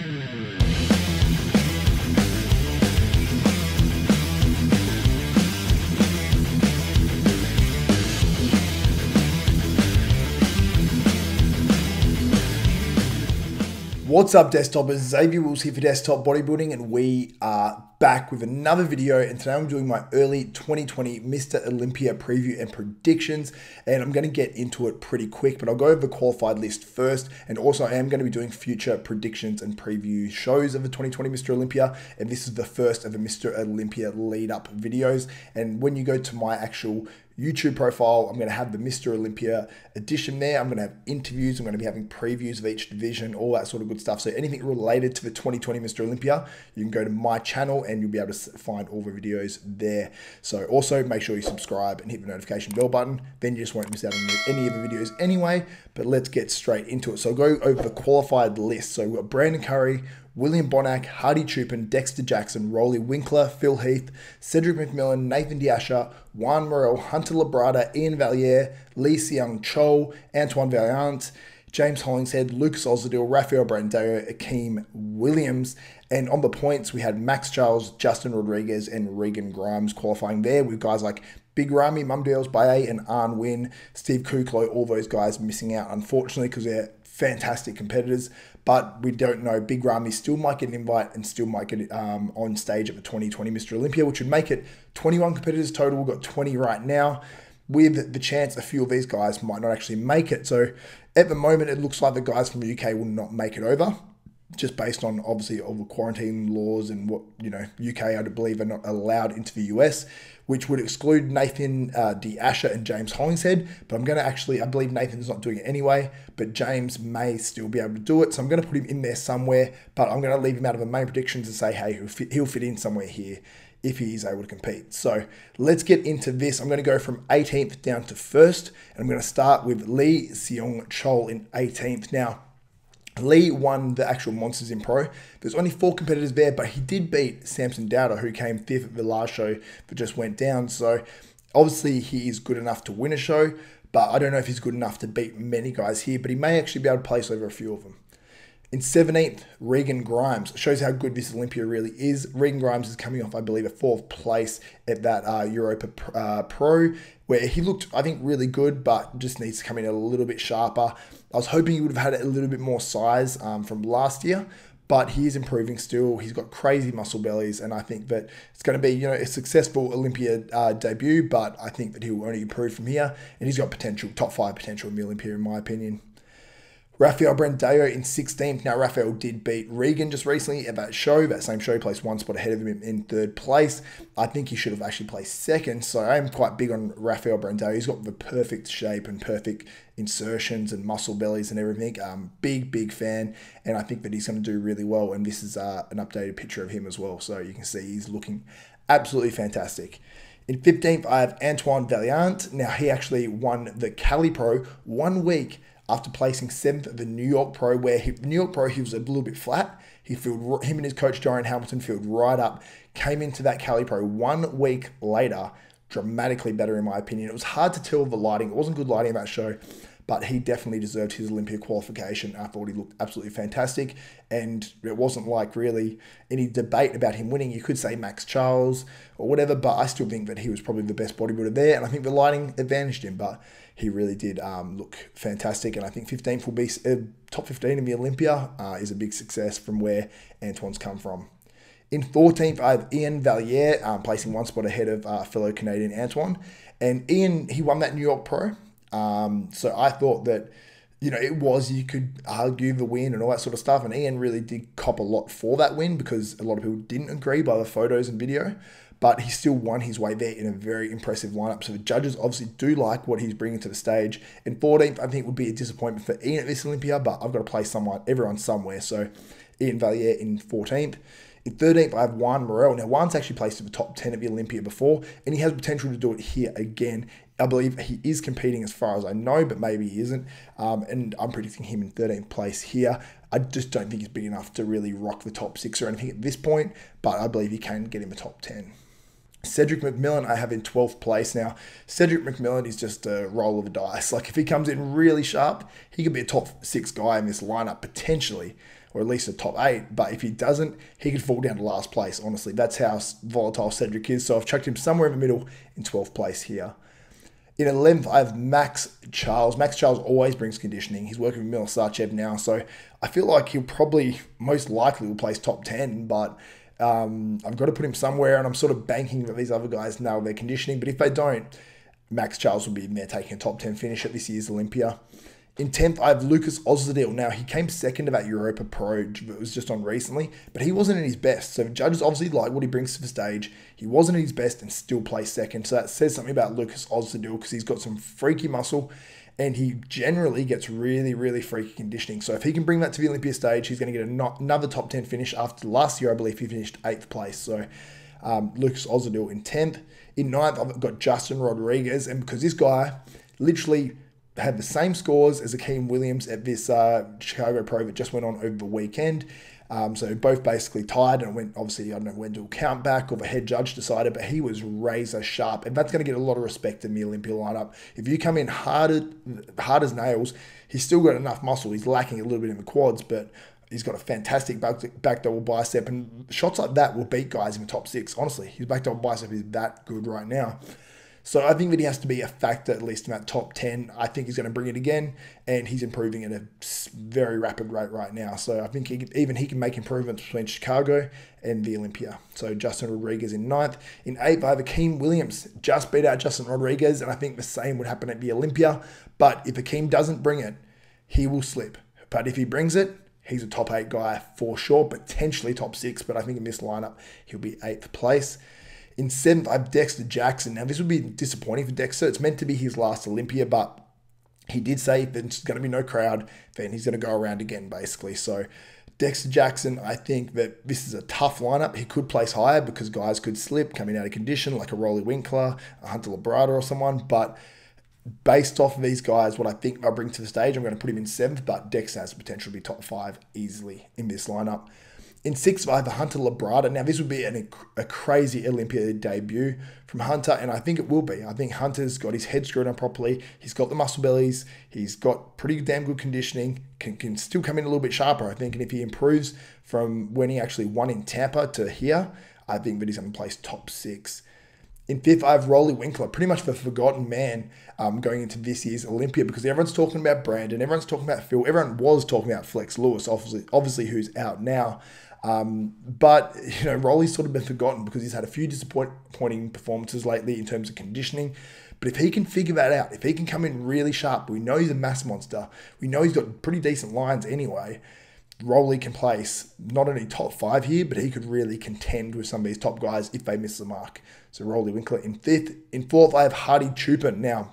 What's up, desktopers? Xavier Wills here for Desktop Bodybuilding, and we are back with another video. And today I'm doing my early 2020 Mr Olympia preview and predictions, and I'm going to get into it pretty quick, but I'll go over the qualified list first. And also I am going to be doing future predictions and preview shows of the 2020 Mr Olympia, and this is the first of the Mr Olympia lead up videos. And when you go to my actual YouTube profile, I'm going to have the Mr Olympia edition there. I'm going to have interviews. I'm going to be having previews of each division, all that sort of good stuff. So anything related to the 2020 Mr Olympia, you can go to my channel and you'll be able to find all the videos there. So also make sure you subscribe and hit the notification bell button. Then you just won't miss out on any of the videos anyway. But let's get straight into it. So I'll go over the qualified list. So we've got Brandon Curry, William Bonac, Hardy Chupin, Dexter Jackson, Rolly Winkler, Phil Heath, Cedric Mcmillan, Nathan D'Asha, Juan Morel, Hunter Labrada, Ian Valliere, Lee Seung Chol, Antoine Valiant, James Hollingshead, Lucas Ozil, Rafael Brandon, Akeem Williams. And on the points, we had Max Charles, Justin Rodriguez, and Reagan Grimes qualifying there, with guys like Big Ramy, Mumdales, Baye, and Arn Win, Steve Kuklo, all those guys missing out, unfortunately, because they're fantastic competitors. But we don't know. Big Ramy still might get an invite and still might get it on stage at the 2020 Mr Olympia, which would make it 21 competitors total. We've got 20 right now, with the chance a few of these guys might not actually make it. So at the moment, it looks like the guys from the UK will not make it over, just based on obviously all the quarantine laws and what, you know, UK, I believe, are not allowed into the US, which would exclude Nathan D'Asha and James Hollingshead. But I'm going to actually, I believe Nathan's not doing it anyway, but James may still be able to do it. So I'm going to put him in there somewhere, but I'm going to leave him out of the main predictions and say, hey, he'll fit in somewhere here if he is able to compete. So let's get into this. I'm going to go from 18th down to 1st, and I'm going to start with Lee Seung Chol in 18th. Now, Lee won the actual Monsters in Pro. There's only 4 competitors there, but he did beat Samson Dowda, who came 5th at the last show that just went down. So obviously he is good enough to win a show, but I don't know if he's good enough to beat many guys here, but he may actually be able to place over a few of them. In 17th, Reagan Grimes. Shows how good this Olympia really is. Reagan Grimes is coming off, I believe, a 4th place at that Europa Pro, where he looked, I think, really good, but just needs to come in a little bit sharper. I was hoping he would have had a little bit more size from last year, but he is improving still. He's got crazy muscle bellies, and I think that it's going to be, you know, a successful Olympia debut, but I think that he will only improve from here, and he's got potential, top 5 potential in the Olympia, in my opinion. Rafael Brandon in 16th. Now, Rafael did beat Regan just recently at that show. That same show, he placed 1 spot ahead of him in 3rd place. I think he should have actually placed 2nd. So I am quite big on Rafael Brandon. He's got the perfect shape and perfect insertions and muscle bellies and everything. Big fan. And I think that he's going to do really well. And this is an updated picture of him as well. So you can see he's looking absolutely fantastic. In 15th, I have Antoine Valiant. Now, he actually won the Cali Pro 1 week after placing 7th at the New York Pro, where the New York Pro, he was a little bit flat. Him and his coach, Dorian Hamilton, filled right up, came into that Cali Pro 1 week later, dramatically better in my opinion. It was hard to tell the lighting. It wasn't good lighting in that show, but he definitely deserved his Olympia qualification. I thought he looked absolutely fantastic, and it wasn't like really any debate about him winning. You could say Max Charles or whatever, but I still think that he was probably the best bodybuilder there, and I think the lighting advantaged him, but he really did look fantastic, and I think 15th will be top 15 in the Olympia is a big success from where Antoine's come from. In 14th, I have Ian Valliere, placing 1 spot ahead of fellow Canadian Antoine, and Ian, he won that New York Pro. So I thought that, you know, you could argue the win and all that sort of stuff, and Ian really did cop a lot for that win because a lot of people didn't agree by the photos and video, but he still won his way there in a very impressive lineup. So the judges obviously do like what he's bringing to the stage. In 14th, I think would be a disappointment for Ian at this Olympia, but I've got to place everyone somewhere. So Ian Valliere in 14th. In 13th, I have Juan Morel. Now, Juan's actually placed in the top 10 of the Olympia before, and he has potential to do it here again. I believe he is competing as far as I know, but maybe he isn't. And I'm predicting him in 13th place here. I just don't think he's big enough to really rock the top 6 or anything at this point, but I believe he can get him a top 10. Cedric Mcmillan I have in 12th place. Now, Cedric Mcmillan is just a roll of the dice. Like, if he comes in really sharp, he could be a top 6 guy in this lineup, potentially. or at least a top 8. But if he doesn't, he could fall down to last place, honestly. That's how volatile Cedric is. So I've chucked him somewhere in the middle in 12th place here. In 11th, I have Max Charles. Max Charles always brings conditioning. He's working with Milos Sarcev now, so I feel like he'll probably, most likely, will place top 10, but I've got to put him somewhere, and I'm sort of banking that these other guys nail their conditioning, but if they don't, Max Charles will be in there taking a top 10 finish at this year's Olympia. In 10th, I have Lucas Ozil. Now, he came second of that Europa Pro that was just on recently, but he wasn't at his best. So judges obviously like what he brings to the stage. He wasn't at his best and still placed second. So that says something about Lucas Ozil because he's got some freaky muscle and he generally gets really, really freaky conditioning. So if he can bring that to the Olympia stage, he's going to get another top 10 finish. After last year, I believe he finished 8th place. So Lucas Ozil in 10th. In 9th, I've got Justin Rodriguez. And because this guy literally had the same scores as Akeem Williams at this Chicago Pro that just went on over the weekend. So both basically tied and went, obviously, I don't know when to count back or the head judge decided, but he was razor sharp. And that's going to get a lot of respect in the Olympia lineup. If you come in hard as nails, he's still got enough muscle. He's lacking a little bit in the quads, but he's got a fantastic back double bicep. And shots like that will beat guys in the top 6. Honestly, his back double bicep is that good right now. So I think that he has to be a factor, at least in that top 10. I think he's going to bring it again, and he's improving at a very rapid rate right now. So I think he can make improvements between Chicago and the Olympia. So Justin Rodriguez in 9th. In 8th, I have Akeem Williams. Just beat out Justin Rodriguez, and I think the same would happen at the Olympia. But if Akeem doesn't bring it, he will slip. But if he brings it, he's a top 8 guy for sure, potentially top 6. But I think in this lineup, he'll be 8th place. In 7th, I have Dexter Jackson. Now, this would be disappointing for Dexter. It's meant to be his last Olympia, but he did say if there's going to be no crowd, then he's going to go around again, basically. So, Dexter Jackson, I think that this is a tough lineup. He could place higher because guys could slip, coming out of condition, like a Rolly Winkler, a Hunter Labrada or someone. But based off of these guys, what I think they'll bring to the stage, I'm going to put him in 7th, but Dexter has the potential to be top 5 easily in this lineup. In 6th, I have Hunter Labrada. Now, this would be a crazy Olympia debut from Hunter, and I think it will be. I think Hunter's got his head screwed on properly. He's got the muscle bellies. He's got pretty damn good conditioning. Can still come in a little bit sharper, I think. And if he improves from when he actually won in Tampa to here, I think that he's going to place top 6. In 5th, I have Rolly Winkler, pretty much the forgotten man going into this year's Olympia because everyone's talking about Brandon, everyone's talking about Phil, everyone was talking about Flex Lewis, obviously who's out now. But, you know, Rolly's sort of been forgotten because he's had a few disappointing performances lately in terms of conditioning. But if he can figure that out, if he can come in really sharp, we know he's a mass monster. We know he's got pretty decent lines anyway. Rolly can place not only top 5 here, but he could really contend with some of these top guys if they miss the mark. So Rolly Winkler in 5th. In 4th, I have Hardy Chupin. Now,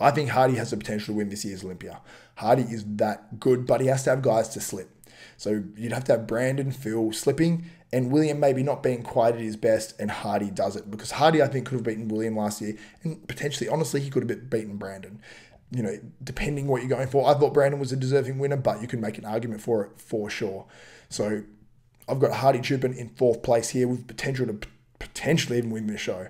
I think Hardy has the potential to win this year's Olympia. Hardy is that good, but he has to have guys to slip. So you'd have to have Brandon, Phil slipping, and William maybe not being quite at his best, and Hardy does it. Because Hardy, I think, could have beaten William last year, and potentially, honestly, he could have beaten Brandon. You know, depending what you're going for. I thought Brandon was a deserving winner, but you can make an argument for it for sure. So I've got Hardy Chupin in 4th place here with potential to potentially even win this show.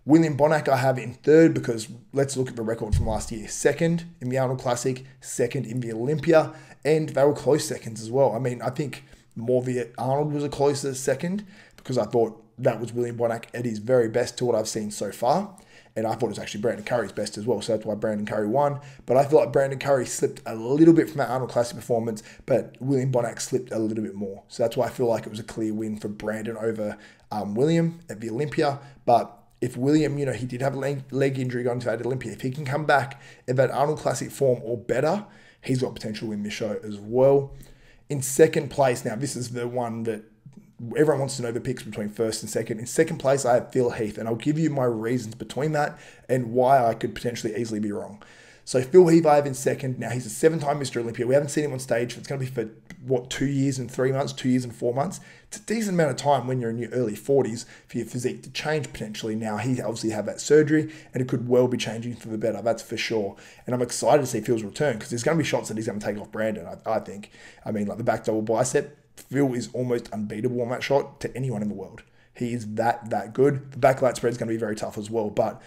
William Bonac I have in 3rd because let's look at the record from last year. 2nd in the Arnold Classic, 2nd in the Olympia, and they were close seconds as well. I mean, I think more the Arnold was a closer 2nd because I thought that was William Bonac at his very best to what I've seen so far. And I thought it was actually Brandon Curry's best as well, so that's why Brandon Curry won. But I feel like Brandon Curry slipped a little bit from that Arnold Classic performance, but William Bonac slipped a little bit more. So that's why I feel like it was a clear win for Brandon over William at the Olympia. But if William, you know, he did have a leg injury going to that Olympia, if he can come back at that Arnold Classic form or better, he's got potential to win this show as well. In 2nd place, now this is the one that everyone wants to know the picks between 1st and 2nd. In 2nd place, I have Phil Heath, and I'll give you my reasons between that and why I could potentially easily be wrong. So Phil Heath, I have in 2nd. Now, he's a 7-time Mr Olympia. We haven't seen him on stage. It's going to be for, what, 2 years and 3 months, 2 years and 4 months. It's a decent amount of time when you're in your early 40s for your physique to change potentially. Now, he obviously had that surgery, and it could well be changing for the better. That's for sure. And I'm excited to see Phil's return because there's going to be shots that he's going to take off Brandon, I think. I mean, like the back double bicep, Phil is almost unbeatable on that shot to anyone in the world. He is that good. The backlight spread is going to be very tough as well, but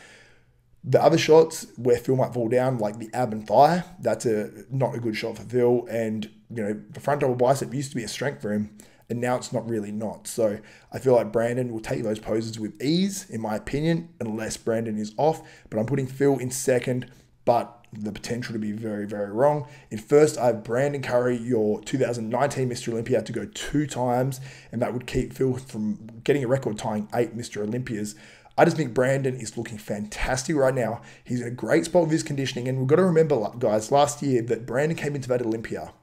The other shots where Phil might fall down, like the ab and thigh, that's not a good shot for Phil. And, you know, the front double bicep used to be a strength for him, and now it's not really not. So I feel like Brandon will take those poses with ease, in my opinion, unless Brandon is off. But I'm putting Phil in second, but the potential to be very, very wrong. In first, I have Brandon Curry, your 2019 Mr. Olympia, to go 2 times, and that would keep Phil from getting a record tying 8 Mr. Olympias. I just think Brandon is looking fantastic right now. He's in a great spot with his conditioning. And we've got to remember, guys, last year that Brandon came into that Olympia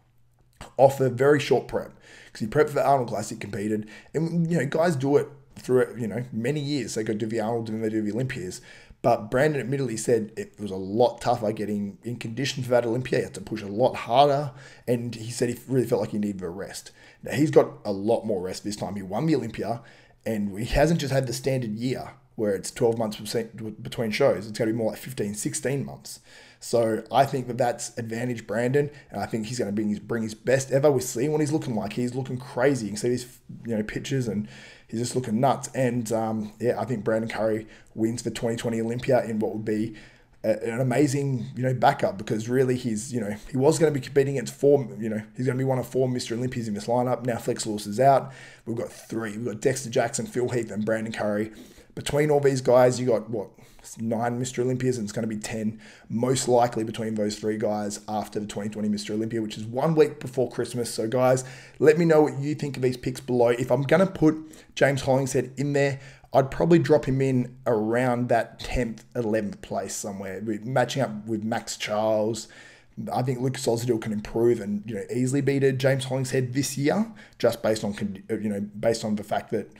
off a very short prep, because he prepped for the Arnold Classic, competed. And, you know, guys do it through, you know, many years. They go do the Arnold and then they do the Olympias. But Brandon admittedly said it was a lot tougher getting in condition for that Olympia. He had to push a lot harder. And he said he really felt like he needed a rest. Now, he's got a lot more rest this time. He won the Olympia, and he hasn't just had the standard year where it's 12 months between shows. It's going to be more like 15, 16 months. So I think that that's advantage Brandon, and I think he's going to bring his best ever. We're seeing what he's looking like. He's looking crazy. You can see these, you know, pictures, and he's just looking nuts. And yeah, I think Brandon Curry wins the 2020 Olympia in what would be an amazing, you know, backup, because really he's, you know, he was going to be competing against 4, you know, he's going to be one of 4 Mr. Olympias in this lineup. Now Flex Lewis is out. We've got 3. We've got Dexter Jackson, Phil Heath, and Brandon Curry. Between all these guys, you got, what, 9 Mr. Olympias, and it's going to be 10, most likely between those 3 guys after the 2020 Mr. Olympia, which is 1 week before Christmas. So guys, let me know what you think of these picks below. If I'm going to put James Hollingshead in there, I'd probably drop him in around that 10th, 11th place somewhere, matching up with Max Charles. I think Lucas Ozil can improve and, you know, easily beat a James Hollingshead this year, just based on, you know, based on the fact that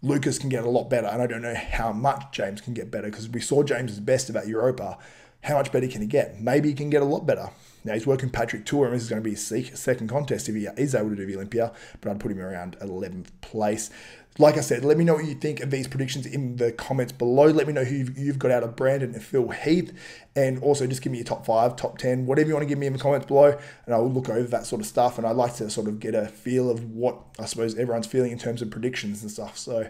Lucas can get a lot better, and I don't know how much James can get better, because we saw James's best of that Europa. How much better can he get? Maybe he can get a lot better. Now, he's working Patrick Tour, and this is going to be his second contest if he is able to do the Olympia, but I'd put him around 11th place. Like I said, let me know what you think of these predictions in the comments below. Let me know who you've got out of Brandon and Phil Heath. And also just give me your top 5, top 10, whatever you want to give me in the comments below. And I'll look over that sort of stuff. And I'd like to sort of get a feel of what I suppose everyone's feeling in terms of predictions and stuff. So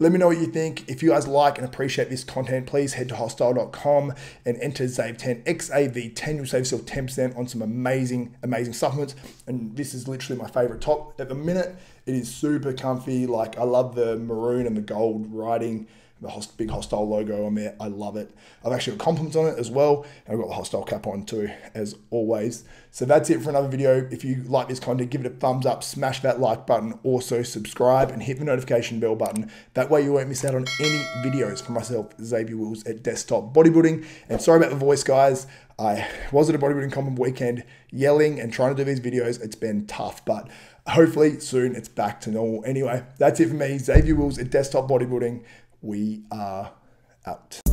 let me know what you think. If you guys like and appreciate this content, please head to hostile.com and enter XAV10, XAV10. You'll save yourself 10% on some amazing, amazing supplements. And this is literally my favorite top at the minute. It is super comfy. Like, I love the maroon and the gold writing, the big Hostile logo on there. I love it. I've actually got compliments on it as well. And I've got the Hostile cap on too, as always. So that's it for another video. If you like this content, give it a thumbs up, smash that like button, also subscribe and hit the notification bell button. That way you won't miss out on any videos from myself, Xavier Wills, at Desktop Bodybuilding. And sorry about the voice, guys. I was at a bodybuilding common weekend yelling and trying to do these videos. It's been tough, but hopefully soon it's back to normal. Anyway, that's it for me. Xavier Wills at Desktop Bodybuilding. We are out.